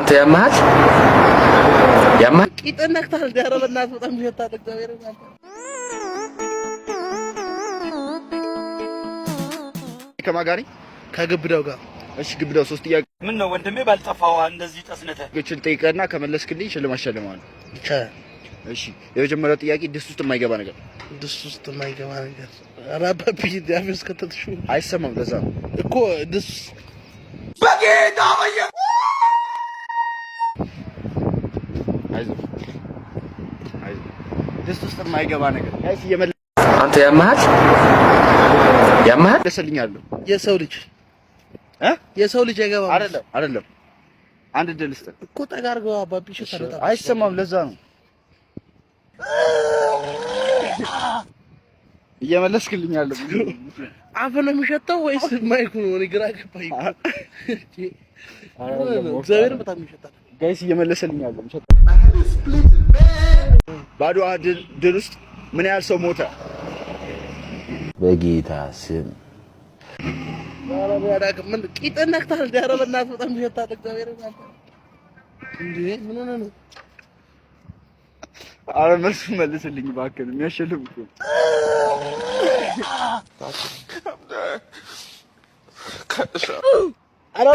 አንተ ያማህ ይጠነክታል ዳረበናት በጣም ይወጣል እግዚአብሔር ይመስገን ከማጋሪ ከግብዳው ጋር እሺ ግብዳው 3 ጥያቄ ምን ነው ወንድሜ ባልጠፋው እንደዚህ ጠስነተ ግጭል ጠይቀና ከመለስክልኝ ሽልማት ሸልማለሁ ይቻላል እሺ የመጀመሪያው ጥያቄ ድስት ውስጥ የማይገባ ነገር አራባቢ ዲያቪስ ከተትሹ አይሰማም ለዛ እኮ ድስት በጌታ ወይ አይዞህ ድስት ውስጥ የማይገባ ነገር ጋይስ እየመለስ አንተ ያማህ ደስልኛለሁ የሰው ልጅ አይገባም አይደለም አንድ ድልስት እኮ ጠጋርገው አባቢ ሸተረታ አይሰማም ለዛ ነው እየመለስክልኛለሁ አፈ ነው የሚሸተው ወይስ ማይኩ ነው እኔ ግራ ገባኝ እግዚአብሔር በጣም ይሸታል ጋይስ እየመለሰልኛለሁ ባዶ ድል ውስጥ ምን ያህል ሰው ሞተ በጌታ ስም ምን ቂጠነክታል ዳረበናት በጣም ይሸታል እግዚአብሔር ይመስገን እንዴ ምን ሆነ ነው አረ መልስ መልስልኝ እባክህ የሚያሸልም እኮ አረ